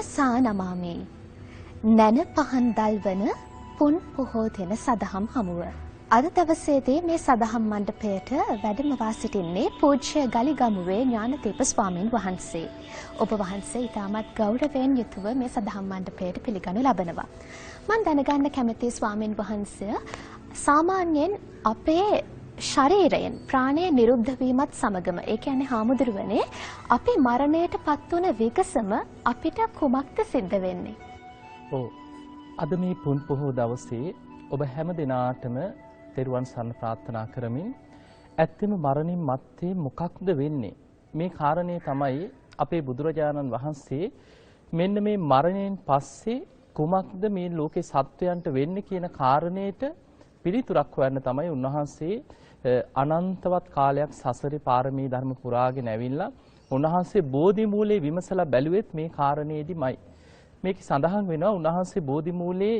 මනසා නමාමි නැන පහන් දල්වන පුන් පොහෝ දෙන සදහම් හමුව. අද දවසේදී මේ සදහම් මණ්ඩපයට වැඩමවා සිටින්නේ පූජ්‍ය ගලිගමුවේ ඥානදීප ස්වාමීන් වහන්සේ. ඔබ වහන්සේ ඉතාමත් ගෞරවයෙන් යුතුව මේ සදහම් මණ්ඩපයට පිළිගනු ලබනවා. මම දැනගන්න කැමතියි ස්වාමීන් වහන්සේ සාමාන්‍යයෙන් අපේ ශරීරයෙන් ප්‍රාණය නිරුද්ධ වීමත් සමගම ඒ කියන්නේ හාමුදුරුවනේ අපි මරණයට පත් වුණ විගසම අපිට කුමක්ද සිද්ධ වෙන්නේ? ඔව්. අද මේ පුන් පොහෝ දවසේ ඔබ හැම දිනාටම තෙරුවන් සරණ ප්‍රාර්ථනා කරමින් ඇත්තම මරණින් මත්තේ මොකක්ද වෙන්නේ? මේ කාරණේ තමයි අපේ බුදුරජාණන් වහන්සේ මෙන්න මේ මරණයෙන් පස්සේ කුමක්ද මේ ලෝකේ සත්වයන්ට වෙන්නේ කියන කාරණේට පිළිතුරක් හොයන්න තමයි උන්වහන්සේ අනන්තවත් කාලයක් සසරේ පාරමී ධර්ම පුරාගෙන ඇවිල්ලා උන්වහන්සේ බෝධි මූලයේ විමසලා බැලුවෙත් මේ කාරණේදිමයි. මේක සඳහන් වෙනවා උන්වහන්සේ බෝධි මූලයේ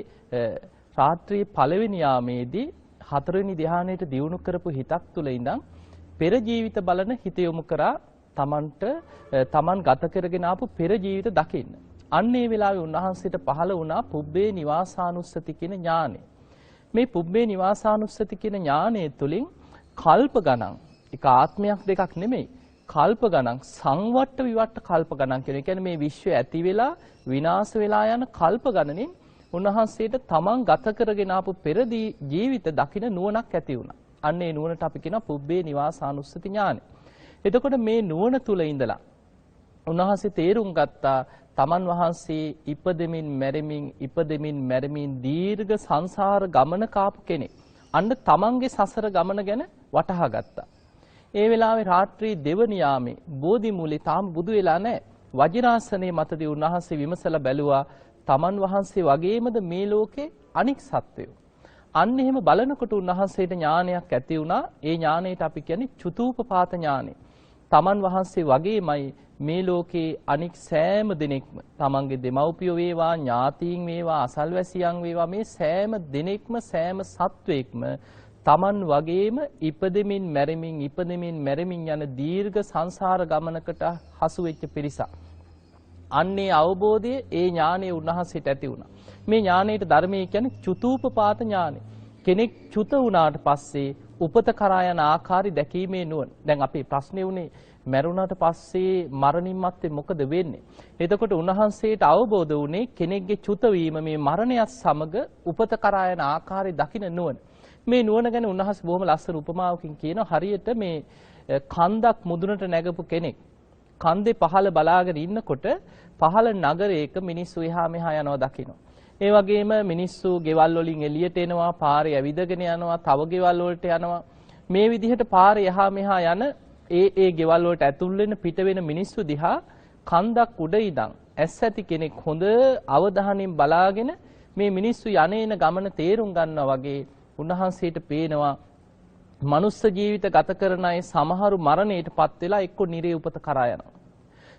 රාත්‍රියේ පළවෙනි යාමේදී හතරවෙනි ධ්‍යානයට දියුණු කරපු හිතක් තුල ඉඳන් පෙර ජීවිත බලන හිත යොමු කරා තමන් ගත කරගෙන ආපු පෙර ජීවිත දකින්න. අන්න ඒ වෙලාවේ උන්වහන්සේට පහළ වුණා පුබ්බේ නිවාසානුස්සති කියන ඥානෙ. මේ පුබ්බේ නිවාසානුස්සති කියන ඥානය තුළින් කල්ප ගණන්, ඒක ආත්මයක් දෙකක් නෙමෙයි, කල්ප ගණන් සංවට්ට විවට්ට කල්ප ගණන් කියන. ඒ කියන්නේ මේ විශ්වය ඇති වෙලා විනාශ වෙලා යන කල්ප ගණනින් උන්වහන්සේට තමන් ගත කරගෙන ආපු පෙර ජීවිත දකින නුවණක් ඇති වුණා. අන්න ඒ නුවණට අපි කියනවා පුබ්බේ නිවාසානුස්සති ඥානය. එතකොට මේ නුවණ තුල ඉඳලා උන්වහන්සේ තේරුම් ගත්තා තමන් වහන්සේ ඉපදෙමින් මැරෙමින් දීර්ඝ සංසාර ගමන කාපු කෙනෙක්. අන්න තමන්ගේ සසර ගමන ගැන වටහා ගත්තා. ඒ වෙලාවේ රාත්‍රී දෙවන යාමේ බෝධි මූලේ තාම බුදු වෙලා නැහැ. වජිරාසනයේ මතදී උන්වහන්සේ විමසලා බැලුවා තමන් වහන්සේ වගේමද මේ ලෝකේ අනික් සත්වයෝ. අන්න එහෙම බලනකොට උන්වහන්සේට ඥානයක් ඇති වුණා. ඒ ඥානයට අපි කියන්නේ චුතූපපාත ඥානෙ. තමන් වහන්සේ වගේමයි මේ ලෝකේ අනික් සෑම දෙනෙක්ම තමන්ගේ දෙමව්පියෝ වේවා ඥාතීන් වේවා අසල්වැසියන් වේවා මේ සෑම දෙනෙක්ම සෑම සත්වෙක්ම තමන් වගේම ඉපදෙමින් මැරෙමින් යන දීර්ඝ සංසාර ගමනකට හසු වෙච්ච පිරිසක්. අන්නේ අවබෝධය ඒ ඥානය උන්වහන්සේට ඇති වුණා. මේ ඥානයට ධර්මයේ කියන්නේ චුතූපපාත ඥානෙ. කෙනෙක් චුත වුණාට පස්සේ උපත කරා යන ආකාරي දැකීමේ නුවණ. දැන් අපේ ප්‍රශ්නේ උනේ මරුණාට පස්සේ මරණින් මත්තේ මොකද වෙන්නේ? එතකොට උන්වහන්සේට අවබෝධ වුණේ කෙනෙක්ගේ චුත වීම මේ මරණයත් සමග උපත කරා යන ආකාරي දකින නුවණ. මේ නුවණ ගැන උන්වහන්සේ බොහොම ලස්සන උපමාවකින් කියනවා හරියට මේ කන්දක් මුදුනට නැගපු කෙනෙක් කන්දේ පහළ බලාගෙන ඉන්නකොට පහළ නගරයක මිනිස්සු එහා මෙහා යනවා දකින්න. ඒ වගේම මිනිස්සු ගෙවල් වලින් එළියට එනවා, පාරේ ඇවිදගෙන යනවා, තව ගෙවල් වලට යනවා. මේ විදිහට පාරේ එහා මෙහා යන ඒ ගෙවල් වලට ඇතුල් වෙන පිට වෙන මිනිස්සු දිහා කන්දක් උඩ ඉඳන් ඇස් ඇති කෙනෙක් හොඳ අවධානයෙන් බලාගෙන මේ මිනිස්සු යන්නේන ගමන තේරුම් ගන්නවා වගේ උන්වහන්සේට පේනවා මනුස්ස ජීවිත ගත කරන අය සමහරු මරණයටපත් වෙලා එක්ක නිරේ උපත කරා යනවා.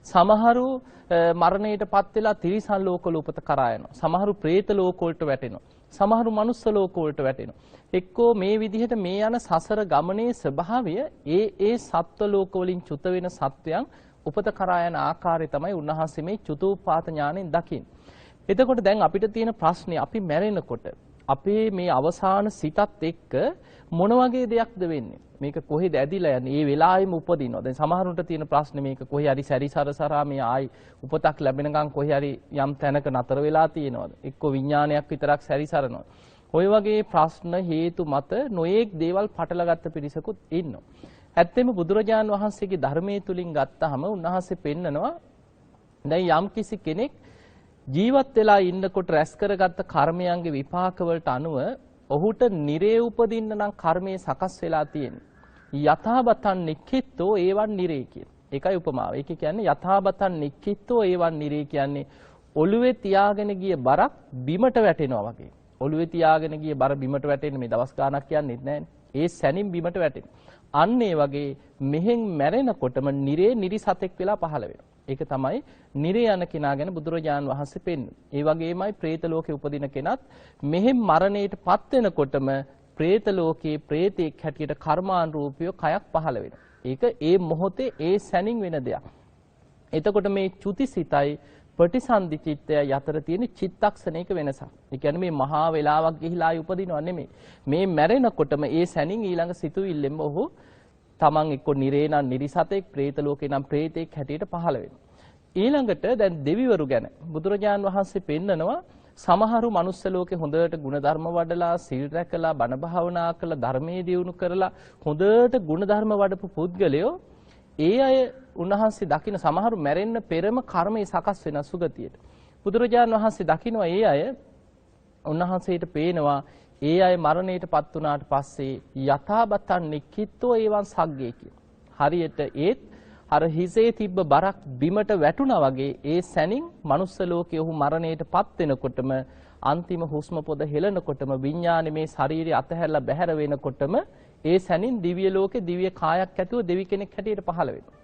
සමහරු මරණයටපත් වෙලා තිරිසන් ලෝකවල උපත කරා යනවා. සමහරු പ്രേත ලෝක වලට වැටෙනවා. සමහරු මනුස්ස ලෝක වලට වැටෙනවා. එක්කෝ මේ විදිහට මේ යන සසර ගමනේ ස්වභාවය ඒ සත්ව ලෝක වලින් චුත වෙන සත්වයන් උපත කරා යන ආකාරය තමයි උන්වහන්සේ මේ චුතූපාත ඥාණයෙන් දකින්නේ. එතකොට දැන් අපිට තියෙන ප්‍රශ්නේ අපි මැරෙනකොට අපේ මේ අවසාන සිතත් එක්ක මොන වගේ දෙයක්ද වෙන්නේ? මේක කොහෙද ඇදිලා යන්නේ? ඒ වෙලාවෙම උපදිනවා. දැන් සමහරුන්ට තියෙන ප්‍රශ්නේ මේක කොහේ හරි සැරිසරසරා මේ ආයි උපතක් ලැබෙනකන් කොහේ හරි යම් තැනක නතර වෙලා තියෙනවද? එක්ක විඥානයක් විතරක් සැරිසරනවද? ඔය වගේ ප්‍රශ්න හේතු මත නොයේක් දේවල් පටලගත්ත පිරිසකුත් ඉන්නවා. ඇත්තෙම බුදුරජාන් වහන්සේගේ ධර්මයේ තුලින් ගත්තාම උන්වහන්සේ පෙන්නනවා දැන් යම් කිසි කෙනෙක් ජීවත් වෙලා ඉන්නකොට රැස් කරගත්ත කර්මයන්ගේ විපාක වලට අනුව ඔහුට නිරේ උපදින්න නම් කර්මයේ සකස් වෙලා තියෙන්නේ. යථාබතන් නික්ඛිතෝ ඒවන් නිරේ කියන. ඒකයි උපමාව. ඒක කියන්නේ යථාබතන් නික්ඛිතෝ ඒවන් නිරේ කියන්නේ ඔළුවේ තියාගෙන ගිය බරක් බිමට වැටෙනවා වගේ. ඔළුවේ තියාගෙන ගිය බර බිමට වැටෙන්නේ මේ දවස් ගාණක් කියන්නේ නැහැනේ. ඒ සැනින් බිමට වැටෙන. අන්න ඒ වගේ මෙහෙන් මැරෙනකොටම නිරේ නිරිසතෙක් වෙලා පහළ වෙනවා. ඒක තමයි නිරේ යන කෙනා ගැන බුදුරජාන් වහන්සේ පෙන්වන්නේ. ඒ වගේමයි പ്രേත ලෝකේ උපදින කෙනත් මෙහෙන් මරණයටපත් වෙනකොටම പ്രേත ලෝකේ പ്രേතෙක් හැටියට කර්මානුරූපීව කයක් පහළ වෙනවා. ඒක ඒ මොහොතේ ඒ සැනින් වෙන දෙයක්. එතකොට මේ චුතිසිතයි ප්‍රතිසන්දි චිත්තය යතර තියෙන චිත්තක්ෂණයක වෙනසක්. ඒ කියන්නේ මේ මහා වේලාවක් ගිහිලා උපදිනව නෙමෙයි. මේ මැරෙනකොටම ඒ සැනින් ඊළඟ සිතුවිල්ලෙම ඔහු තමන් එක්ක නිරේ නම් නිරිසතෙක්, പ്രേත ලෝකේ නම් പ്രേතෙක් හැටියට පහළ වෙනවා. ඊළඟට දැන් දෙවිවරු ගැන බුදුරජාන් වහන්සේ පෙන්නනවා සමහරු මනුස්ස ලෝකේ හොඳට ಗುಣධර්ම වඩලා, සීල් රැකලා, බණ භාවනා කරලා, ධර්මයේ දියුණු කරලා හොඳට ಗುಣධර්ම වඩපු පුද්ගලයෝ ඒ අය උන්වහන්සේ දකින්න සමහරු මැරෙන්න පෙරම කර්මයේ සකස් වෙන සුගතියට. බුදුරජාණන් වහන්සේ දකින්නවා ඒ අය උන්වහන්සේට පේනවා ඒ අය මරණයටපත් වුණාට පස්සේ යථාබතන් නික්කිට්තෝ ඒවන් සග්ගේ කියන. හරියට ඒත් අර හිසේ තිබ්බ බරක් බිමට වැටුණා වගේ ඒ සැනින් මනුස්ස ලෝකයේ ඔහු මරණයටපත් වෙනකොටම අන්තිම හුස්ම පොද හෙලනකොටම විඥානේ මේ ශරීරය අතහැරලා බැහැර වෙනකොටම ඒ සැනින් දිව්‍ය ලෝකේ දිව්‍ය කායක් ඇතුව දෙවි කෙනෙක් හැටියට පහළ වෙනවා.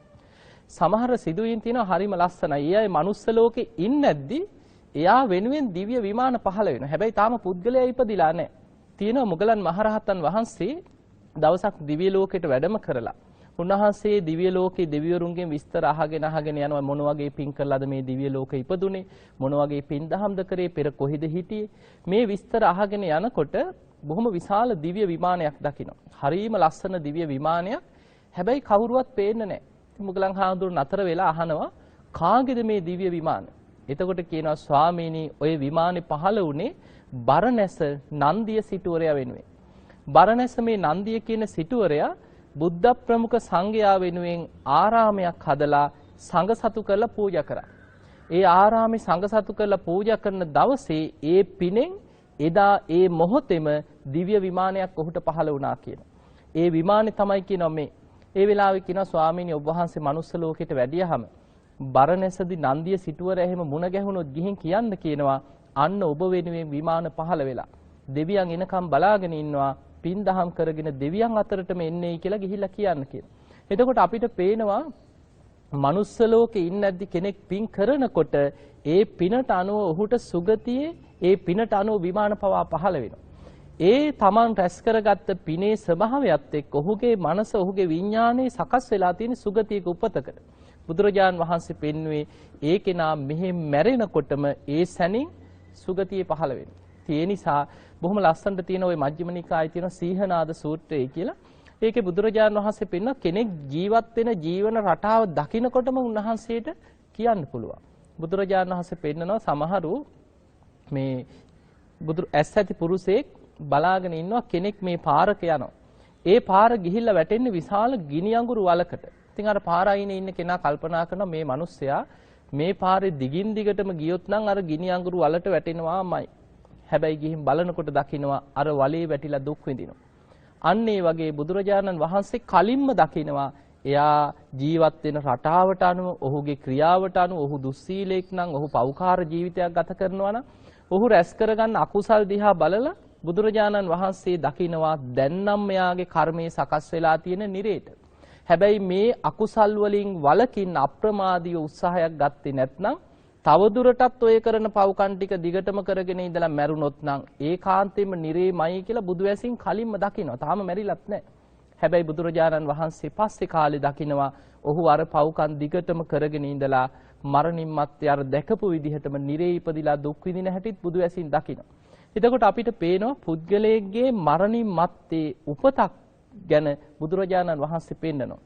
සමහර සිදුවීම් තියෙනවා හරිම ලස්සනයි. ඒ අය මනුස්ස ලෝකේ ඉන්නේ නැද්දි එයා වෙනුවෙන් දිව්‍ය විමාන පහළ වෙනවා. හැබැයි තාම පුද්ගලයා ඉපදිලා නැහැ. තියෙනවා මුගලන් මහරහතන් වහන්සේ දවසක් දිව්‍ය ලෝකෙට වැඩම කරලා උන්වහන්සේ දිව්‍ය ලෝකේ දෙවිවරුන්ගෙන් විස්තර අහගෙන යනවා මොන වගේ පින් කළාද මේ දිව්‍ය ලෝකෙ ඉපදුනේ, මොන වගේ පින් දහම්ද කරේ, පෙර කොහෙද හිටියේ, මේ විස්තර අහගෙන යනකොට බොහොම විශාල දිව්‍ය විමානයක් දකිනවා. හරිම ලස්සන දිව්‍ය විමානයක්. හැබැයි කවුරුවත් පේන්නේ නැහැ. මුගලන් හාමුදුරුවෝ නතර වෙලා අහනවා කාගේද මේ දිව්‍ය විමානය? එතකොට කියනවා ස්වාමීනි ඔය විමානේ පහළ වුණේ බරණැස නන්දිය සිටුවරයා වෙනුවෙන්. බරණැස මේ නන්දිය කියන සිටුවරයා බුද්ධ ප්‍රමුඛ සංඝයා වෙනුවෙන් ආරාමයක් හදලා සංඝ සතු කරලා පූජා කරා. ඒ ආරාමේ සංඝ සතු කරලා පූජා කරන දවසේ ඒ පිනෙන් එදා ඒ මොහොතේම දිව්‍ය විමානයක් ඔහුට පහළ වුණා කියන. ඒ විමානේ තමයි කියනවා මේ. ඒ වෙලාවේ කියනවා ස්වාමීනි ඔබ වහන්සේ මනුස්ස ලෝකෙට වැඩියහම බරණැසදී නන්දිය සිටුවර එහෙම මුණ ගැහුණොත් ගිහින් කියන්න කියනවා අන්න ඔබ වෙනුවෙන් විමාන පහළ වෙලා. දෙවියන් එනකම් බලාගෙන ඉන්නවා. පින් දහම් කරගෙන දෙවියන් අතරටම එන්නේයි කියලා ගිහිල්ලා කියන්න කියලා. එතකොට අපිට පේනවා මනුස්ස ලෝකේ ඉන්නේ නැද්දි කෙනෙක් පින් කරනකොට ඒ පිනට අනුව ඔහුට සුගතියේ ඒ පිනට අනුව විමාන පවා පහළ වෙනවා. ඒ තමන් රැස් කරගත්ත පිනේ ස්වභාවයත් එක්ක ඔහුගේ මනස ඔහුගේ විඥානයේ සකස් වෙලා තියෙන සුගතියක උපතකට. බුදුරජාන් වහන්සේ පෙන්වුවේ ඒ කෙනා මෙහෙ මැරෙනකොටම ඒ සැනින් සුගතියේ පහළ වෙනවා. ඒ නිසා බොහොම ලස්සනට තියෙන ওই මජ්ක්‍ධිම නිකායේ තියෙන සීහනාද සූත්‍රය කියලා. ඒකේ බුදුරජාණන් වහන්සේ පෙන්න කෙනෙක් ජීවත් වෙන ජීවන රටාව දකිනකොටම උන්වහන්සේට කියන්න පුළුවන්. බුදුරජාණන් වහන්සේ පෙන්නනවා සමහරු මේ ඇස් ඇති පුරුෂයෙක් බලාගෙන ඉන්නවා කෙනෙක් මේ පාරක යනවා. ඒ පාර ගිහිල්ලා වැටෙන්නේ විශාල ගිනි අඟුරු වලකට. ඉතින් අර පාර අයිනේ ඉන්න කෙනා කල්පනා කරනවා මේ මිනිස්සයා මේ පාරේ දිගින් දිගටම ගියොත් නම් අර ගිනි අඟුරු වලට වැටෙනවාමයි. හැබැයි ගිහින් බලනකොට දකින්නවා අර වලේ වැටිලා දුක් විඳිනවා. අන්න ඒ වගේ බුදුරජාණන් වහන්සේ කලින්ම දකින්නවා එයා ජීවත් වෙන රටාවට අනුව, ඔහුගේ ක්‍රියාවට අනුව, ඔහු දුස්සීලෙක් නම්, ඔහු පෞකාර ජීවිතයක් ගත කරනවා නම්, ඔහු රැස් කරගන්න අකුසල් දිහා බලලා බුදුරජාණන් වහන්සේ දකින්නවා දැන් නම් මෙයාගේ කර්මයේ සකස් වෙලා තියෙන නිරේට. හැබැයි මේ අකුසල් වලින් වළකින්න අප්‍රමාදීව උත්සාහයක් ගත්තේ නැත්නම් තවදුරටත් ඔය කරන පව්කම් ටික දිගටම කරගෙන ඉඳලා මැරුණොත් නම් ඒකාන්තයෙන්ම නිරේමයි කියලා බුදුවැසින් කලින්ම දකිනවා. තාම මැරිලත් නැහැ. හැබැයි බුදුරජාණන් වහන්සේ පස්සේ කාලේ දකිනවා ඔහු අර පව්කම් දිගටම කරගෙන ඉඳලා මරණින් මත්තේ අර දැකපු විදිහටම නිරේ ඉපදිලා දුක් විඳින හැටිත් බුදුවැසින් දකිනවා. එතකොට අපිට පේනවා පුද්ගලයෙක්ගේ මරණින් මත්තේ උපතක් ගැන බුදුරජාණන් වහන්සේ පෙන්නනවා.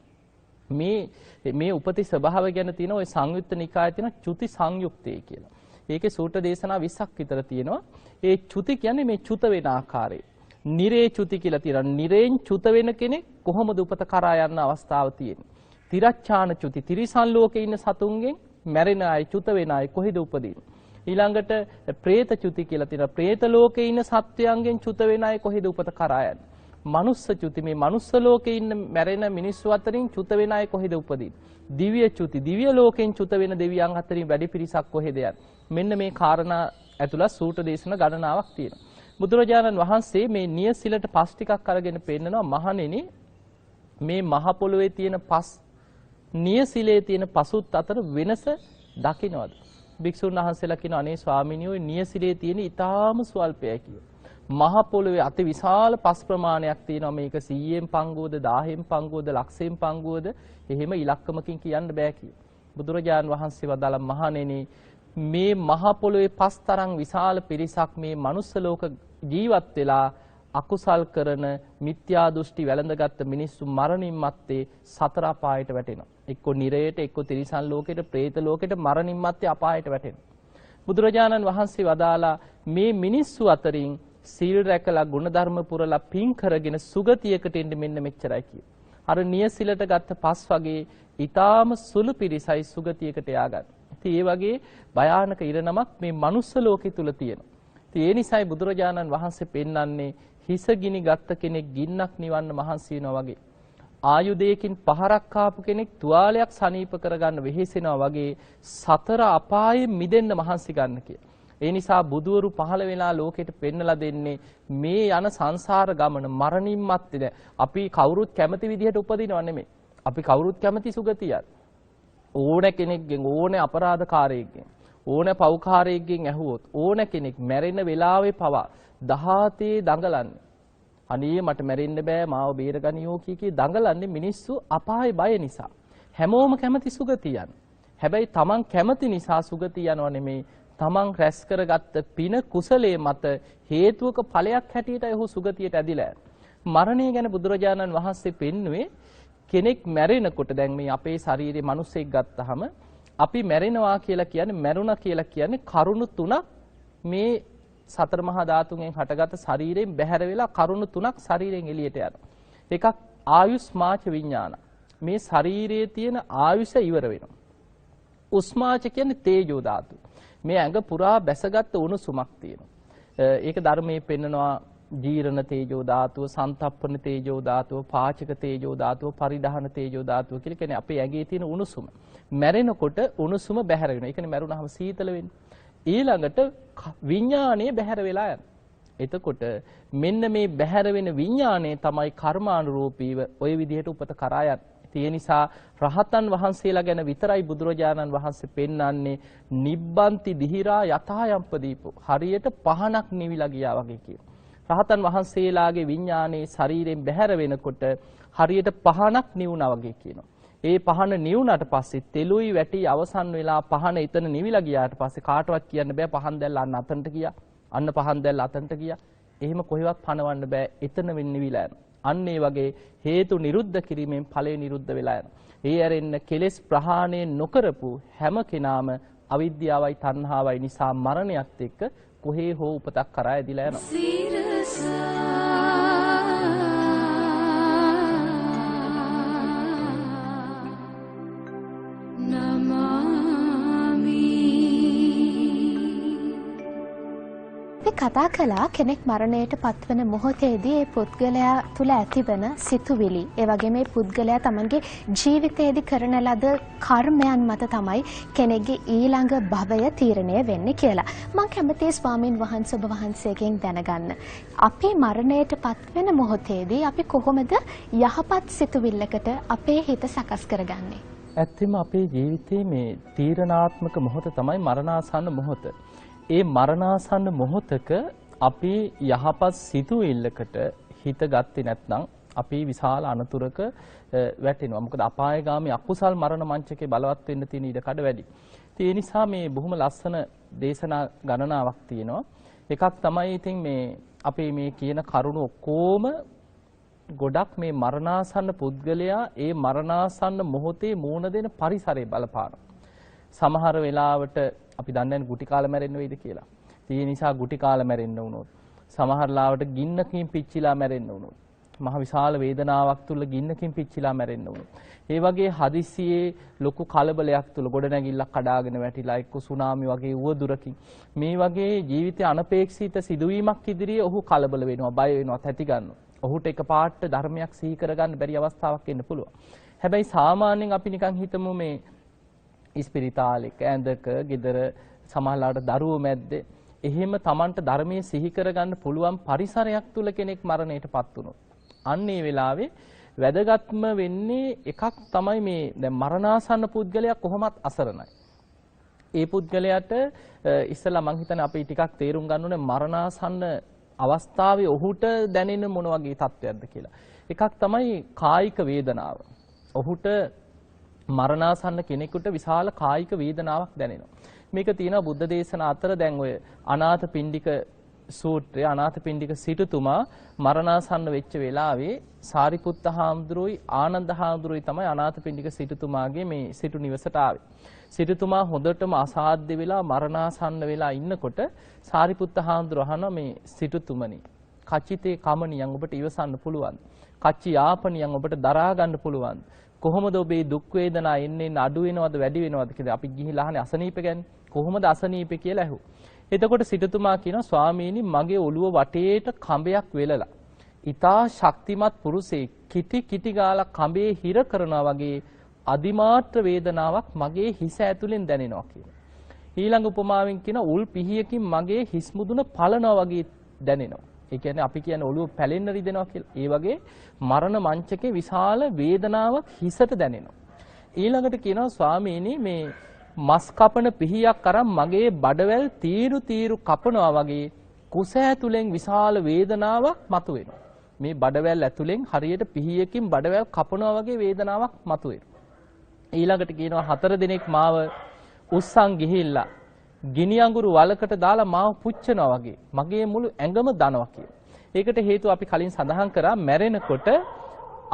මේ උපති ස්වභාවය ගැන තියෙන ওই සංයුත්ත නිකායේ තියෙන චුති සංයුක්තය කියලා. ඒකේ සූත්‍ර දේශනා 20ක් විතර තියෙනවා. ඒ චුති කියන්නේ මේ චුත වෙන ආකාරය. නිරේ චුති කියලා තියෙනවා. නිරේන් චුත වෙන කෙනෙක් කොහොමද උපත කරා යන්න අවස්ථාව තියෙන්නේ. තිරච්ඡාන චුති තිරිසන් ලෝකේ ඉන්න සතුන්ගෙන් මැරෙන අය චුත වෙන අය කොහෙද උපදින්නේ. ඊළඟට പ്രേත චුති කියලා තියෙනවා. പ്രേත ලෝකේ ඉන්න සත්වයන්ගෙන් චුත වෙන අය කොහෙද උපත කරා යන්නේ. මනුස්ස චුති මේ මනුස්ස ලෝකේ ඉන්න මැරෙන මිනිස්සු අතරින් චුත වෙන අය කොහෙද උපදින්නේ. දිව්‍ය චුති දිව්‍ය ලෝකෙන් චුත වෙන දෙවියන් අතරින් වැඩි පිරිසක් කොහෙද යන්නේ. මෙන්න මේ කාරණා ඇතුළත් සූත්‍ර දේශන ගණනාවක් තියෙනවා. බුදුරජාණන් වහන්සේ මේ නියසිලට පස් ටිකක් අරගෙන පෙන්නනවා මහණෙනි මේ මහ පොළොවේ තියෙන පස් නියසිලේ තියෙන පසුත් අතර වෙනස දකින්නවද? භික්ෂුන් වහන්සේලා කියන අනේ ස්වාමීනි ඔය නියසිලේ තියෙන ඊටාම ස්වල්පයයි කියලා. මහ පොළොවේ අති විශාල පස් ප්‍රමාණයක් තියෙනවා. මේක 100න් පංගුවද 1000න් පංගුවද ලක්ෂයෙන් පංගුවද එහෙම ඉලක්කමකින් කියන්න බෑ කියලා. බුදුරජාන් වහන්සේ වදාළ මහණෙනි මේ මහ පොළොවේ පස්තරම් විශාල පිරිසක් මේ මනුස්ස ලෝක ජීවත් වෙලා අකුසල් කරන මිත්‍යා දෘෂ්ටි වැළඳගත් මිනිස්සු මරණින් මත්තේ සතර අපායට වැටෙනවා. එක්ක නිරයට, එක්ක තිරිසන් ලෝකෙට, പ്രേත ලෝකෙට මරණින් මත්තේ අපායට වැටෙනවා. බුදුරජාණන් වහන්සේ වදාලා මේ මිනිස්සු අතරින් සීල් රැකලා ගුණධර්ම පුරලා පින් කරගෙන සුගතියකට එන්න මෙන්න මෙච්චරයි කිය. අර නියසිලට ගත්ත පස් වගේ ඊටාම සුළු පිරිසයි සුගතියකට යාගන්න. ඉතින් ඒ වගේ භයානක ඉරණමක් මේ මනුස්ස ලෝකෙ තුල තියෙනවා. ඉතින් ඒ නිසායි බුදුරජාණන් වහන්සේ පෙන්වන්නේ හිස ගිනි ගත්ත කෙනෙක් ගින්නක් නිවන්න මහන්සි වෙනවා වගේ. ආයුධයකින් පහරක් ආපු කෙනෙක් තුවාලයක් සනීප කරගන්න වෙහෙසෙනවා වගේ සතර අපායෙන් මිදෙන්න මහන්සි ගන්න කියලා. ඒ නිසා බුදුවරු පහළ වෙලා ලෝකෙට පෙන්නලා දෙන්නේ මේ යන සංසාර ගමන මරණින් මත්තේ අපි කවුරුත් කැමති විදිහට උපදිනව නෙමෙයි. අපි කවුරුත් කැමති සුගතියක්. ඕන කෙනෙක්ගෙන් ඕන අපරාධකාරයෙක්ගෙන් ඕන පව්කාරයෙක්ගෙන් ඇහුවොත් ඕන කෙනෙක් මැරෙන වෙලාවේ පවා දහතේ දඟලන්නේ. අනේ මට මැරෙන්න බෑ මාව බේරගනියෝ කී දඟලන්නේ මිනිස්සු අපායේ බය නිසා. හැමෝම කැමති සුගතියන්. හැබැයි Taman කැමති නිසා සුගතිය යනවා නෙමෙයි. Taman රැස් කරගත්ත පින කුසලයේ මත හේතුවක ඵලයක් හැටියට ඔහු සුගතියට ඇදිලා. මරණය ගැන බුදුරජාණන් වහන්සේ පෙන්වුවේ කෙනෙක් මැරෙනකොට දැන් මේ අපේ ශරීරයේ මිනිස්සෙක් ගත්තාම අපි මැරෙනවා කියලා කියන්නේ මැරුණා කියලා කියන්නේ කරුණු තුනක් මේ සතර මහා ධාතුන්ගෙන් හටගත් ශරීරයෙන් බැහැර වෙලා කරුණු තුනක් ශරීරයෙන් එළියට යනවා. එකක් ආයුස්මාච විඥාන. මේ ශරීරයේ තියෙන ආයුෂ ඉවර වෙනවා. උස්මාච කියන්නේ තේජෝ ධාතු. මේ ඇඟ පුරා බැසගත් උණුසුමක් තියෙනවා. ඒක ධර්මයේ පෙන්නනවා ජීරණ තේජෝ ධාතුව, සන්තප්පන තේජෝ ධාතුව, පාචක තේජෝ ධාතුව, පරිධාන තේජෝ ධාතුව කියලා කියන්නේ අපේ ඇඟේ තියෙන උණුසුම. මැරෙනකොට උණුසුම බැහැර වෙනවා. ඒ කියන්නේ මැරුණාම සීතල වෙන්නේ. ඊළඟට විඥාණය බැහැර වෙලා යනවා. එතකොට මෙන්න මේ බැහැර වෙන විඥාණය තමයි කර්මානුරූපීව ওই විදිහට උපත කරා යන්නේ. ඒ නිසා රහතන් වහන්සේලා ගැන විතරයි බුදුරජාණන් වහන්සේ පෙන්වන්නේ නිබ්බන්ති දිහිරා යථායම්පදීපෝ. හරියට පහනක් නිවිලා ගියා වගේ කියනවා. රහතන් වහන්සේලාගේ විඥානයේ ශරීරයෙන් බැහැර වෙනකොට හරියට පහනක් නිවුණා වගේ කියනවා. ඒ පහන නිවුණාට පස්සේ තෙලුයි වැටි අවසන් වෙලා පහන එතන නිවිලා ගියාට පස්සේ කාටවත් කියන්න බෑ පහන් දැල්ල අන්න අතනට ගියා. අන්න පහන් දැල්ල අතනට ගියා. එහෙම කොහෙවත් පනවන්න බෑ. එතන වෙන්න නිවිලා යනවා. අන්න ඒ වගේ හේතු නිරුද්ධ කිරීමෙන් ඵලය නිරුද්ධ වෙලා යනවා. ඒ ඇරෙන්න කෙලෙස් ප්‍රහාණය නොකරපු හැම කෙනාම අවිද්‍යාවයි තණ්හාවයි නිසා මරණයත් එක්ක කොහේ හෝ උපතක් කරා ඇදිලා යනවා. කතා කළා කෙනෙක් මරණයට පත්වන මොහොතේදී ඒ පුද්ගලයා තුල ඇතිවන සිතුවිලි ඒ වගේම මේ පුද්ගලයා තමන්ගේ ජීවිතයේදී කරන ලද කර්මයන් මත තමයි කෙනෙක්ගේ ඊළඟ භවය තීරණය වෙන්නේ කියලා. මම කැමතියි ස්වාමින් වහන්සේ ඔබ වහන්සේගෙන් දැනගන්න. අපේ මරණයට පත්වෙන මොහොතේදී අපි කොහොමද යහපත් සිතුවිල්ලකට අපේ හිත සකස් කරගන්නේ? ඇත්තම අපේ ජීවිතයේ මේ තීරණාත්මක මොහොත තමයි මරණාසන්න මොහොත. ඒ මරණාසන්න මොහොතක අපි යහපත් සිතුවිල්ලකට හිත ගත්තේ නැත්නම් අපි විශාල අනතුරක වැටෙනවා. මොකද අපායගාමී අකුසල් මරණ මංචකේ බලවත් වෙන්න තියෙන ඉඩ කඩ වැඩි. ඒ නිසා මේ බොහොම ලස්සන දේශනා ගණනාවක් තියෙනවා. එකක් තමයි ඉතින් මේ අපේ මේ කියන කරුණු ඔක්කොම ගොඩක් මේ මරණාසන්න පුද්ගලයා ඒ මරණාසන්න මොහොතේ මූණ දෙන පරිසරය බලපානවා. සමහර වෙලාවට අපි දන්නේ නැහැ ගුටි කාලා මැරෙන්න වෙයිද කියලා. ඒ නිසා ගුටි කාලා මැරෙන්න වුණොත් සමහර ලාවට ගින්නකින් පිච්චිලා මැරෙන්න වුණොත් මහ විශාල වේදනාවක් තුල ගින්නකින් පිච්චිලා මැරෙන්න වුණොත් ඒ වගේ හදිස්සියේ ලොකු කලබලයක් තුල ගොඩනැගිල්ලක් කඩාගෙන වැටිලා එක්ක සුනාමි වගේ උවදුරකින් මේ වගේ ජීවිතය අනපේක්ෂිත සිදුවීමක් ඉදිරියේ ඔහු කලබල වෙනවා, බය වෙනවා, තැති ගන්නවා. ඔහුට එකපාරට ධර්මයක් සිහි කරගන්න බැරි අවස්ථාවක් එන්න පුළුවන්. හැබැයි සාමාන්‍යයෙන් අපි නිකන් හිතමු මේ ඉස්පිරිතාලෙක ඇඳක ගෙදර සමහරලාට දරුවෝ මැද්දේ එහෙම Tamanට ධර්මයේ සිහි කරගන්න පුළුවන් පරිසරයක් තුල කෙනෙක් මරණයටපත් වුණොත් අන්න ඒ වෙලාවේ වැදගත්ම වෙන්නේ එකක් තමයි මේ දැන් මරණාසන්න පුද්ගලයා කොහොමත් අසරණයි. ඒ පුද්ගලයාට ඉස්සලා මං හිතන්නේ අපි ටිකක් තේරුම් ගන්න ඕනේ මරණාසන්න අවස්ථාවේ ඔහුට දැනෙන මොන වගේ තත්ත්වයක්ද කියලා. එකක් තමයි කායික වේදනාව. ඔහුට මරණාසන්න කෙනෙකුට විශාල කායික වේදනාවක් දැනෙනවා. මේක තියෙනවා බුද්ධ දේශනා අතර දැන් ඔය අනාථපිණ්ඩික සූත්‍රය අනාථපිණ්ඩික සිටුතුමා මරණාසන්න වෙච්ච වෙලාවේ සාරිපුත්ත හාමුදුරුවෝයි ආනන්ද හාමුදුරුවෝයි තමයි අනාථපිණ්ඩික සිටුතුමාගේ මේ සිටු නිවසට ආවේ. සිටුතුමා හොඳටම අසාධ්‍ය වෙලා මරණාසන්න වෙලා ඉන්නකොට සාරිපුත්ත හාමුදුරුවෝ අහනවා මේ සිටුතුමනි කච්චිතේ කමනියන් ඔබට ඉවසන්න පුළුවන්. කච්චි යාපනියන් ඔබට දරා ගන්න පුළුවන්. කොහොමද ඔබේ දුක් වේදනා එන්නේ අඩු වෙනවද වැඩි වෙනවද කියලා අපි ගිහිලා අහන්නේ අසනීප ගැන. කොහොමද අසනීප කියලා ඇහුවා. එතකොට සිටුතුමා කියනවා ස්වාමීනි මගේ ඔළුව වටේට කඹයක් වෙලලා. ඊතා ශක්තිමත් පුරුෂයෙක් කිටි ගාලා කඹේ හිර කරනවා වගේ අදිමාත්‍ර වේදනාවක් මගේ හිස ඇතුලෙන් දැනෙනවා කියලා. ඊළඟ උපමාවෙන් කියන උල් පිහියකින් මගේ හිස් මුදුන පලනවා වගේ දැනෙනවා. ඒ කියන්නේ අපි කියන්නේ ඔළුව පැලෙන්න රිදෙනවා කියලා. ඒ වගේ මරණ මංචකේ විශාල වේදනාවක් හිසට දැනෙනවා. ඊළඟට කියනවා ස්වාමීනි මේ මස් කපන පිහියක් අරන් මගේ බඩවැල් තීරු කපනවා වගේ කුස ඇතුලෙන් විශාල වේදනාවක් මතුවෙනවා. මේ බඩවැල් ඇතුලෙන් හරියට පිහියකින් බඩවැල් කපනවා වගේ වේදනාවක් මතුවෙනවා. ඊළඟට කියනවා 4 දිනක් මාව උස්සන් ගිහිල්ලා ගිනි අඟුරු වලකට දාලා මාව පුච්චනවා වගේ මගේ මුළු ඇඟම දනවා කියලා. ඒකට හේතුව අපි කලින් සඳහන් කරා මැරෙනකොට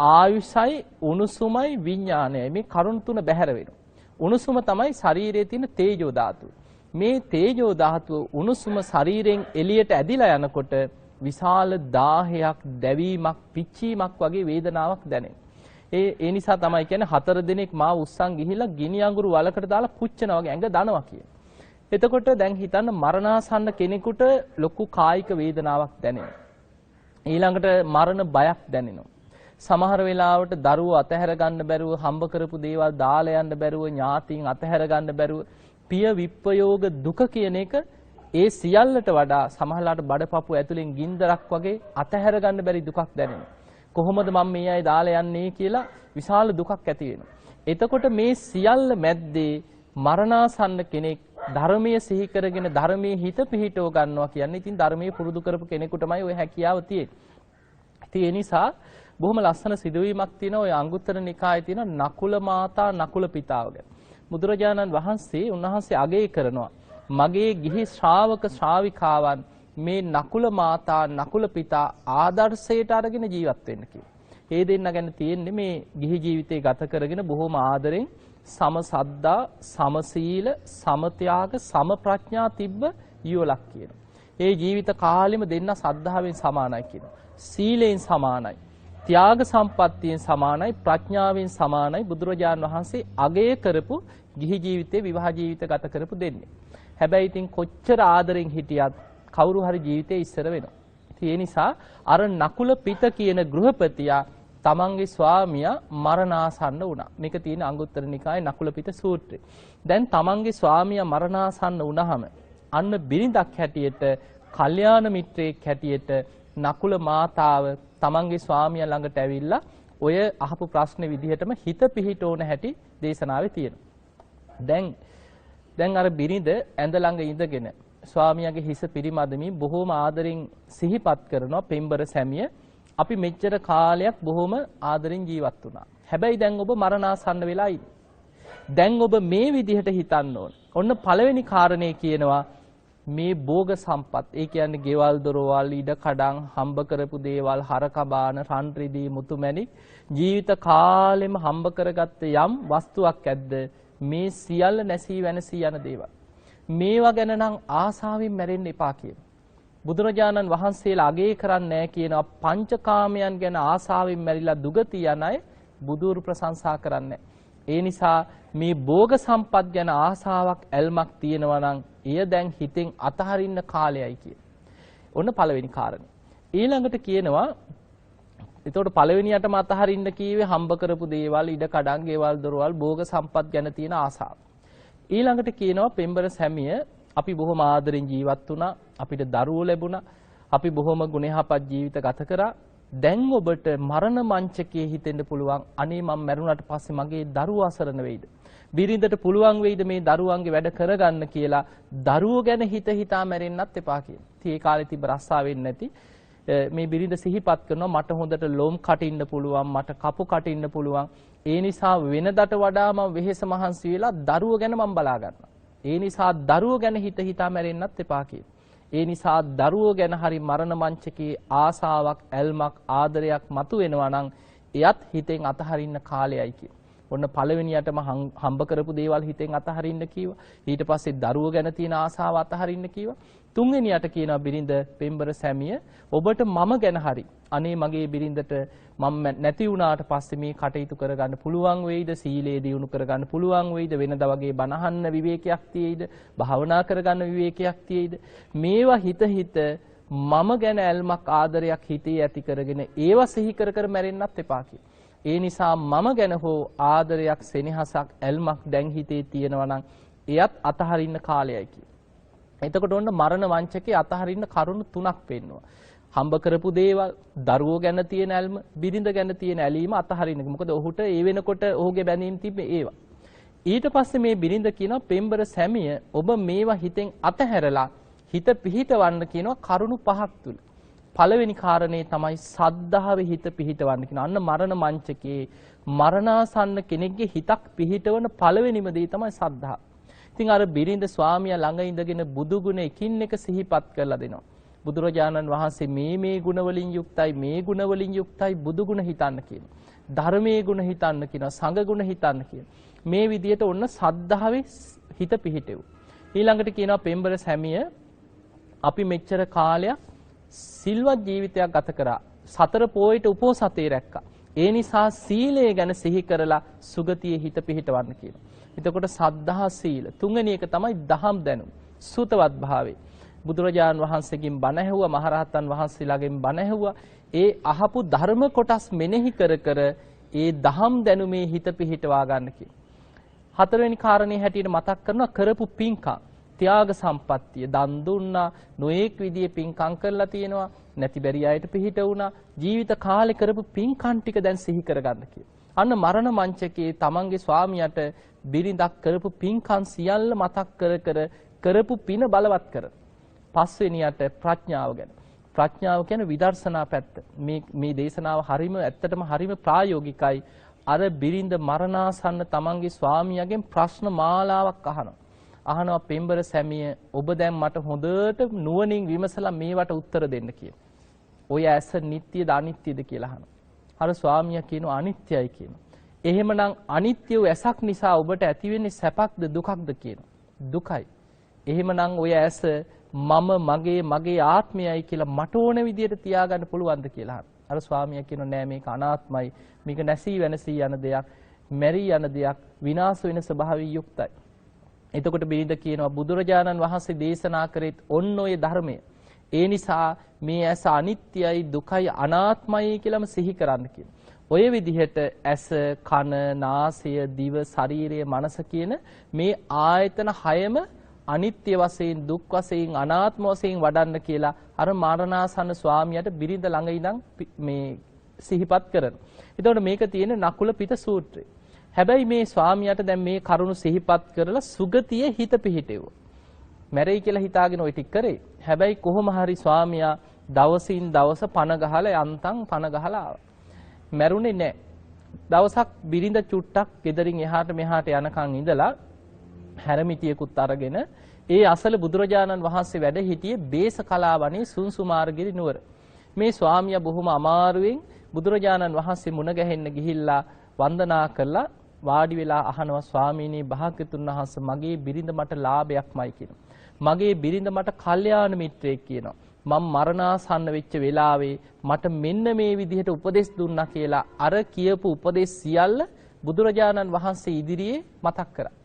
ආයුෂයි උණුසුමයි විඥානයයි මේ කරුණ තුන බැහැර වෙනවා. උණුසුම තමයි ශරීරයේ තියෙන තේජෝ ධාතුව. මේ තේජෝ ධාතුව උණුසුම ශරීරයෙන් එළියට ඇදිලා යනකොට විශාල දාහයක්, දැවීමක්, පිච්චීමක් වගේ වේදනාවක් දැනෙනවා. ඒ නිසා තමයි කියන්නේ 4 දිනක් මාව උස්සන් ගිහිල්ලා ගිනි අඟුරු වලකට දාලා පුච්චනවා වගේ ඇඟ දනවා කියන්නේ. එතකොට දැන් හිතන්න මරණාසන්න කෙනෙකුට ලොකු කායික වේදනාවක් දැනෙනවා. ඊළඟට මරණ බයක් දැනෙනවා. සමහර වෙලාවට දරුවෝ අතහැර ගන්න බැරුව හම්බ කරපු දේවල් දාලා යන්න බැරුව ඥාතීන් අතහැර ගන්න බැරුව පිය විප්පයෝග දුක කියන එක ඒ සියල්ලට වඩා සමහරලාට බඩපපුව ඇතුලෙන් ගින්දරක් වගේ අතහැර ගන්න බැරි දුකක් දැනෙනවා. කොහොමද මම මේ අය දාලා යන්නේ කියලා විශාල දුකක් ඇති වෙනවා. එතකොට මේ සියල්ල මැද්දේ මරණාසන්න කෙනෙක් ධර්මයේ සිහි කරගෙන ධර්මයේ හිත පිහිටව ගන්නවා කියන්නේ ඉතින් ධර්මයේ පුරුදු කරපු කෙනෙකුටමයි ওই හැකියාව තියෙන්නේ. ඉතින් ඒ නිසා බොහොම ලස්සන සිදුවීමක් තියෙනවා ඔය අංගුත්තර නිකායේ තියෙන නකුල මාතා නකුල පිතාව ගැන. බුදුරජාණන් වහන්සේ උන්වහන්සේ අගය කරනවා මගේ ගිහි ශ්‍රාවක ශ්‍රාවිකාවන් මේ නකුල මාතා නකුල පිතා ආදර්ශයට අරගෙන ජීවත් වෙන්න කියලා. ඒ දෙන්න ගැන තියෙන්නේ මේ ගිහි ජීවිතේ ගත කරගෙන බොහොම ආදරෙන් සම සද්දා, සම සීල, සම ත්‍යාග, සම ප්‍රඥා තිබ්බ යුවලක් කියනවා. ඒ ජීවිත කාලෙම දෙන්න සද්ධාවෙන් සමානයි කියනවා. සීලෙන් සමානයි. ත්‍යාග සම්පත්තියෙන් සමානයි, ප්‍රඥාවෙන් සමානයි බුදුරජාණන් වහන්සේ අගය කරපු ගිහි ජීවිතේ විවාහ ජීවිත ගත කරපු දෙන්නේ. හැබැයි ඉතින් කොච්චර ආදරෙන් හිටියත් කවුරු හරි ජීවිතේ ඉස්සර වෙනවා. ඉතින් ඒ නිසා අර නකුල පිත කියන ගෘහපතියා තමන්ගේ ස්වාමියා මරණාසන්න වුණා. මේක තියෙන අංගුත්තර නිකායේ නකුල පිත සූත්‍රය. දැන් තමන්ගේ ස්වාමියා මරණාසන්න වුණාම අන්න බිරිඳක් හැටියට, කල්යාණ මිත්‍රයෙක් හැටියට නකුල මාතාව තමන්ගේ ස්වාමියා ළඟට ඇවිල්ලා ඔය අහපු ප්‍රශ්නේ විදිහටම හිත පිහිටෝන හැටි දේශනාවේ තියෙනවා. දැන් අර බිරිඳ ඇඳ ළඟ ඉඳගෙන ස්වාමියාගේ හිස පිරිමදමින් බොහෝම ආදරෙන් සිහිපත් කරනවා පෙම්බර සැමිය අපි මෙච්චර කාලයක් බොහොම ආදරෙන් ජීවත් වුණා. හැබැයි දැන් ඔබ මරණාසන්න වෙලා ඉන්නේ. දැන් ඔබ මේ විදිහට හිතන්න ඕන. ඔන්න පළවෙනි කාරණේ කියනවා මේ භෝග සම්පත්. ඒ කියන්නේ ගෙවල් දොරවල් ඉඩ කඩන් හම්බ කරපු දේවල් හරකබාන රන් රිදී මුතුමැණික් ජීවිත කාලෙම හම්බ කරගත්ත යම් වස්තුවක් ඇද්ද මේ සියල්ල නැසී වෙනසී යන දේවල්. මේවා ගැන නම් ආසාවෙන් මැරෙන්න එපා කියන. බුදුරජාණන් වහන්සේලා අගය කරන්නේ නැහැ කියනවා පංචකාමයන් ගැන ආසාවෙන් මැරිලා දුගති යන අය බුදුරු ප්‍රශංසා කරන්නේ. ඒ නිසා මේ භෝග සම්පත් ගැන ආසාවක් ඇල්මක් තියෙනවා නම් එය දැන් හිතෙන් අතහරින්න කාලයයි කියන. ඔන්න පළවෙනි කාරණේ. ඊළඟට කියනවා එතකොට පළවෙනියටම අතහරින්න කීවේ හම්බ කරපු දේවල් ඉඩ කඩන් ගෙවල් දොරවල් භෝග සම්පත් ගැන තියෙන ආසාව. ඊළඟට කියනවා පෙම්බර සැමිය අපි බොහොම ආදරෙන් ජීවත් වුණා, අපිට දරුවෝ ලැබුණා, අපි බොහොම ගුණයහපත් ජීවිත ගත කරා. දැන් ඔබට මරණ මංචකයේ හිතෙන්න පුළුවන් අනේ මම මැරුණාට පස්සේ මගේ දරුවෝ අසරණ වෙයිද? බිරිඳට පුළුවන් වෙයිද මේ දරුවන්ගේ වැඩ කරගන්න කියලා දරුවෝ ගැන හිතා මැරෙන්නත් එපා කියලා. ඉතින් ඒ කාලේ තිබ්බ රස්සා වෙන්නේ නැති මේ බිරිඳ සිහිපත් කරනවා මට හොඳට ලොම් කටින්න පුළුවන්, මට කපු කටින්න පුළුවන්. ඒ නිසා වෙනදට වඩා මම වෙහෙස මහන්සි වෙලා දරුවෝ ගැන මම බලා ගන්නවා. ඒ නිසා දරුවෝ ගැන හිතා මැරෙන්නත් එපා කියලා. ඒ නිසා දරුවෝ ගැන හරි මරණ මංචකේ ආසාවක්, ඇල්මක්, ආදරයක් මතුවෙනවා නම් එයත් හිතෙන් අතහරින්න කාලයයි කියලා. ඔන්න පළවෙනියටම හම්බ කරපු දේවල් හිතෙන් අතහරින්න කිව්වා. ඊට පස්සේ දරුවෝ ගැන තියෙන ආසාව අතහරින්න කිව්වා. තුන්වෙනියට කියනවා බිරිඳ පෙම්බර සැමිය ඔබට මම ගැන හරි අනේ මගේ බිරිඳට මම නැති වුණාට පස්සේ මේ කටයුතු කරගන්න පුළුවන් වෙයිද, සීලයේ දියුණු කරගන්න පුළුවන් වෙයිද, වෙනදා වගේ බණ අහන්න විවේකයක් තියෙයිද, භාවනා කරගන්න විවේකයක් තියෙයිද, මේවා හිත මම ගැන ඇල්මක් ආදරයක් හිතේ ඇති කරගෙන ඒවා සිහි කර මැරෙන්නත් එපා කියලා. ඒ නිසා මම ගැන හෝ ආදරයක්, සෙනෙහසක්, ඇල්මක් දැන් හිතේ තියෙනවා නම් එයත් අතහරින්න කාලයයි කියලා. එතකොට ඔන්න මරණ වංචකේ අතහරින්න කරුණු තුනක් පෙන්නවා. හම්බ කරපු දේවල්, දරුවෝ ගැන තියෙන ඇල්ම, බිරිඳ ගැන තියෙන ඇලීම අතහරින්න. මොකද ඔහුට ඒ වෙනකොට ඔහුගේ බැඳීම් තිබ්බේ ඒවා. ඊට පස්සේ මේ බිරිඳ කියනවා පෙම්බර සැමිය ඔබ මේවා හිතෙන් අතහැරලා හිත පිහිටවන්න කියනවා කරුණු පහක් තුල. පළවෙනි කාරණේ තමයි සද්ධාවේ හිත පිහිටවන්න කියන. අන්න මරණ මංචකේ මරණාසන්න කෙනෙක්ගේ හිතක් පිහිටවන පළවෙනිම දේ තමයි සද්ධා. ඉතින් අර බිරිඳ ස්වාමියා ළඟ ඉඳගෙන බුදු ගුණ එකින් එක සිහිපත් කරලා දෙනවා. බුදුරජාණන් වහන්සේ මේ ගුණ වලින් යුක්තයි, මේ ගුණ වලින් යුක්තයි බුදු ගුණ හිතන්න කියනවා. ධර්මයේ ගුණ හිතන්න කියනවා, සංඝ ගුණ හිතන්න කියනවා. මේ විදිහට ඔන්න සද්ධාවේ හිත පිහිටෙව්. ඊළඟට කියනවා පෙම්බර සැමිය අපි මෙච්චර කාලයක් සිල්වත් ජීවිතයක් ගත කරා. සතර පොයට උපෝසතේ රැක්කා. ඒ නිසා සීලය ගැන සිහි කරලා සුගතියේ හිත පිහිටවන්න කියනවා. එතකොට සද්ධා සීල. තුන්වෙනි එක තමයි දහම් දැනුම. සුතවත් භාවය. බුදුරජාණන් වහන්සේගෙන් බණ ඇහුවා, මහරහතන් වහන්සේලාගෙන් බණ ඇහුවා. ඒ අහපු ධර්ම කොටස් මෙනෙහි කර ඒ දහම් දැනුමේ හිත පිහිටවා ගන්න කියනවා. හතරවෙනි කාරණේ හැටියට මතක් කරනවා කරපු පින්කම්. ත්‍යාග සම්පත්තිය දන් දුන්නා, නොඑක් විදිහේ පින්කම් කරලා තියෙනවා, නැති බැරි අයට පිහිට වුණා, ජීවිත කාලේ කරපු පින්කම් ටික දැන් සිහි කරගන්න කියලා. අන්න මරණ මංචකේ තමන්ගේ ස්වාමියාට බිරිඳක් කරපු පින්කම් සියල්ල මතක් කර කරපු පින බලවත් කර. පස්වෙනියට ප්‍රඥාව ගැන. ප්‍රඥාව කියන්නේ විදර්ශනා පැත්ත. මේ දේශනාව ඇත්තටම හරිම ප්‍රායෝගිකයි. අර බිරිඳ මරණාසන්න තමන්ගේ ස්වාමියාගෙන් ප්‍රශ්න මාලාවක් අහනවා පෙම්බර සැමිය ඔබ දැන් මට හොඳට නුවණින් විමසලා මේවට උත්තර දෙන්න කියලා. ඔය ඇස නිට්ටියද අනිත්‍යද කියලා අහනවා. අර ස්වාමියා කියනවා අනිත්‍යයි කියනවා. එහෙමනම් අනිත්‍ය වූ ඇසක් නිසා ඔබට ඇති වෙන්නේ සැපක්ද දුකක්ද කියනවා. දුකයි. එහෙමනම් ඔය ඇස මගේ ආත්මයයි කියලා මට ඕන විදියට තියාගන්න පුළුවන්ද කියලා අහනවා. අර ස්වාමියා කියනවා නෑ මේක අනාත්මයි. මේක නැසී වෙනසී යන දෙයක්, මැරී යන දෙයක්, විනාශ වෙන ස්වභාවයෙන් යුක්තයි. එතකොට බිරිඳ කියනවා බුදුරජාණන් වහන්සේ දේශනා කරෙත් ඔන්න ඔය ධර්මය. ඒ නිසා මේ ඇස අනිත්‍යයි, දුකයි, අනාත්මයි කියලාම සිහි කරන්න කියනවා. ඔය විදිහට ඇස, කන, නාසය, දිව, ශරීරය, මනස කියන මේ ආයතන හයම අනිත්‍ය වශයෙන්, දුක් වශයෙන්, අනාත්ම වශයෙන් වඩන්න කියලා අර මරණාසන්න ස්වාමියාට බිරිඳ ළඟ ඉඳන් මේ සිහිපත් කරනවා. එතකොට මේක තියෙන නකුල පිට සූත්‍රය. හැබැයි මේ ස්වාමියාට දැන් මේ කරුණු සිහිපත් කරලා සුගතියේ හිත පිහිටෙව්වා. මැරෙයි කියලා හිතාගෙන ওই ටික කරේ. හැබැයි කොහොම හරි ස්වාමියා දවසින් දවස පණ ගහලා යන්තම් පණ ගහලා ආවා. මැරුණේ නැහැ. දවසක් බිරිඳ චුට්ටක් ගෙදරින් එහාට මෙහාට යනකන් ඉඳලා හැරමිටියකුත් අරගෙන ඒ අසල බුදුරජාණන් වහන්සේ වැඩ සිටියේ බේසකලාවනේ සුන්සුමාරගිරි නුවර. මේ ස්වාමියා බොහොම අමාරුවෙන් බුදුරජාණන් වහන්සේ මුණ ගැහෙන්න ගිහිල්ලා වන්දනා කළා. වාඩි වෙලා අහනවා ස්වාමීනි භාග්‍යතුන් වහන්සේ මගේ බිරිඳ මට ලාභයක්මයි කියනවා. මගේ බිරිඳ මට කල්යාණ මිත්‍රයෙක් කියනවා. මම මරණාසන්න වෙච්ච වෙලාවේ මට මෙන්න මේ විදිහට උපදෙස් දුන්නා කියලා අර කියපු උපදෙස් සියල්ල බුදුරජාණන් වහන්සේ ඉදිරියේ මතක් කරා.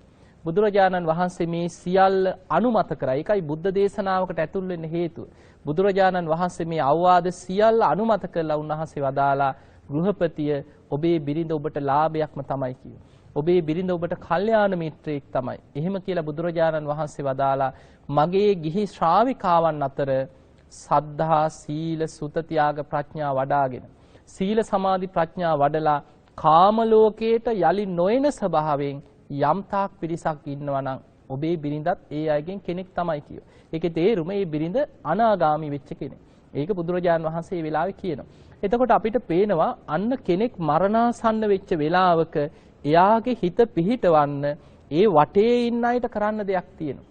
බුදුරජාණන් වහන්සේ මේ සියල්ල අනුමත කරා. ඒකයි බුද්ධ දේශනාවකට ඇතුල් වෙන්න හේතුව. බුදුරජාණන් වහන්සේ මේ අවවාද සියල්ල අනුමත කළා. උන්වහන්සේ වදාලා ගෘහපතිය ඔබේ බිරිඳ ඔබට ලාභයක්ම තමයි කිව්වේ. ඔබේ බිරිඳ ඔබට කල්යාණ මිත්‍රයෙක් තමයි. එහෙම කියලා බුදුරජාණන් වහන්සේ වදාලා මගේ ගිහි ශ්‍රාවිකාවන් අතර සද්ධා, සීල, සුත, ත්‍යාග, ප්‍රඥා වඩාගෙන සීල, සමාධි, ප්‍රඥා වඩලා කාම ලෝකයට යලි නොයන ස්වභාවයෙන් යම් තාක් පිරිසක් ඉන්නවා නම් ඔබේ බිරිඳත් ඒ අයගෙන් කෙනෙක් තමයි කියෝ. ඒකේ තේරුම මේ බිරිඳ අනාගාමි වෙච්ච කෙනෙක්. ඒක බුදුරජාණන් වහන්සේ මේ වෙලාවේ කියනවා. එතකොට අපිට පේනවා අන්න කෙනෙක් මරණාසන්න වෙච්ච වෙලාවක එයාගේ හිත පිහිටවන්න ඒ වටේ ඉන්න අයට කරන්න දෙයක් තියෙනවා.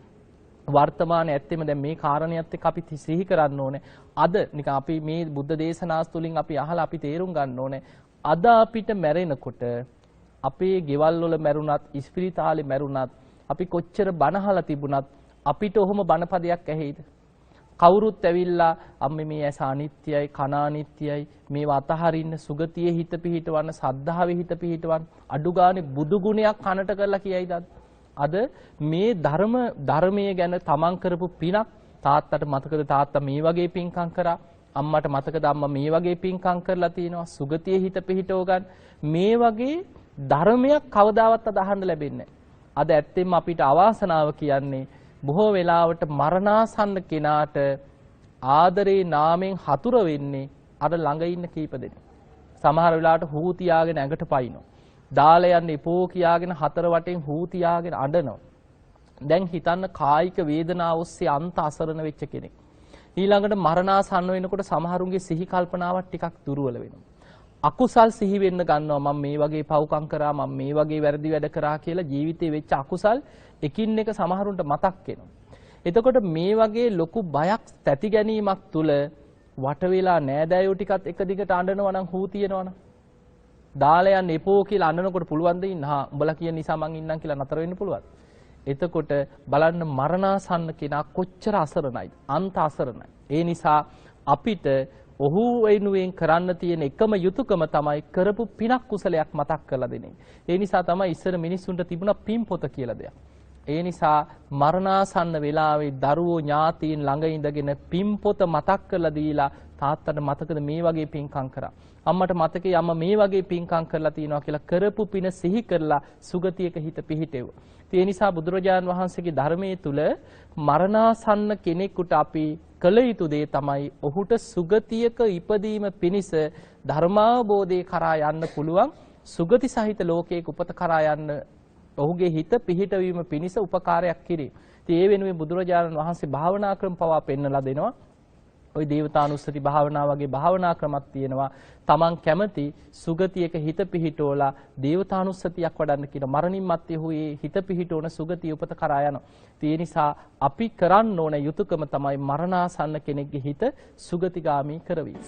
වර්තමානයේ ඇත්තෙම දැන් මේ කාරණියත් එක්ක අපි සිහි කරන්න ඕනේ. අද නිකන් අපි මේ බුද්ධ දේශනාස් තුලින් අපි අහලා අපි තේරුම් ගන්න ඕනේ. අද අපිට මැරෙනකොට අපේ ගෙවල් වල මැරුණත්, ඉස්පිරිතාලේ මැරුණත්, අපි කොච්චර බනහලා තිබුණත් අපිට ඔහොම බනපදයක් ඇහෙයිද? කවුරුත් ඇවිල්ලා අම්මේ මේ ඇස අනිත්‍යයි, කන අනිත්‍යයි, මේවා අතහරින්න, සුගතියේ හිත පිහිටවන්න, සද්ධාවේ හිත පිහිටවන්න, අඩු ගානේ බුදු ගුණයක් කනට කරලා කියයිද? අද මේ ධර්මයේ ගැන තමන් කරපු පිනක් තාත්තට මතකද? තාත්තා මේ වගේ පින්කම් කරා. අම්මට මතකද? අම්මා මේ වගේ පින්කම් කරලා තිනවා. සුගතියේ හිත පිහිටව ගන්න. මේ වගේ ධර්මයක් කවදාවත් අද අහන්න ලැබෙන්නේ නැහැ. අද ඇත්තෙන්ම අපිට අවාසනාව කියන්නේ බොහෝ වෙලාවට මරණාසන්න කෙනාට ආදරේ නාමයෙන් හතුර වෙන්නේ අර ළඟ ඉන්න කීප දෙනෙක්. සමහර වෙලාවට හූ තියාගෙන ඇඟට පයින්නවා. දාලා යන්න එපෝ කියාගෙන හතර වටෙන් හූ තියාගෙන අඬනවා. දැන් හිතන්න කායික වේදනාව ඔස්සේ අන්ත අසරණ වෙච්ච කෙනෙක්. ඊළඟට මරණාසන්න වෙනකොට සමහරුන්ගේ සිහි කල්පනාවක් ටිකක් දුර්වල වෙනවා. අකුසල් සිහි වෙන්න ගන්නවා. මම මේ වගේ පව්කම් කරා, මම මේ වගේ වැරදි වැඩ කරා කියලා ජීවිතේ වෙච්ච අකුසල් එකින් එක සමහරුන්ට මතක් වෙනවා. එතකොට මේ වගේ ලොකු බයක් තැති ගැනීමක් තුල වට වෙලා නෑදෑයෝ ටිකත් එක දිගට අඬනවා නම් හූ තියනවනම් දාලා යන්න එපෝ කියලා අඬනකොට පුළුවන් ද ඉන්න? හා උඹලා කියන නිසා මං ඉන්නම් කියලා නතර වෙන්න පුළුවන්. එතකොට බලන්න මරණාසන්න කෙනා කොච්චර අසරණයිද? අන්ත අසරණයි. ඒ නිසා අපිට ඔහු වෙනුවෙන් කරන්න තියෙන එකම යුතුයකම තමයි කරපු පිනක් කුසලයක් මතක් කරලා දෙන එක. ඒ නිසා තමයි ඉස්සර මිනිස්සුන්ට තිබුණා පින් පොත කියලා දෙයක්. ඒ නිසා මරණාසන්න වෙලාවේ දරුවෝ ඥාතීන් ළඟ ඉඳගෙන පින් පොත මතක් කරලා දීලා තාත්තට මතකද මේ වගේ පින්කම් කරා? අම්මට මතකයි අම්මා මේ වගේ පින්කම් කරලා තියනවා කියලා කරපු පින සිහි කරලා සුගතියක හිත පිහිටෙව්වා. ඒ නිසා බුදුරජාණන් වහන්සේගේ ධර්මයේ තුල මරණාසන්න කෙනෙකුට අපි කළ යුතු දේ තමයි ඔහුට සුගතියක ඉපදීම පිණිස ධර්මාවබෝධය කරා යන්න පුළුවන් සුගති සහිත ලෝකයක උපත කරා යන්න ඔහුගේ හිත පිහිටවීම පිණිස උපකාරයක් කිරීම. ඉතින් ඒ වෙනුවෙන් බුදුරජාණන් වහන්සේ භාවනා ක්‍රම පවා පෙන්වලා දෙනවා. ওই දේවතානුස්සති භාවනා වගේ භාවනා ක්‍රමක් තියෙනවා. තමන් කැමති සුගතියක හිත පිහිටෝලා දේවතානුස්සතියක් වඩන්න කියන මරණින් මත්තේ හුවේ හිත පිහිටෝන සුගතිය උපත කරා යනවා. ඒ නිසා අපි කරන්න ඕන යුතුයකම තමයි මරණාසන්න කෙනෙක්ගේ හිත සුගතිගාමී කරවීම.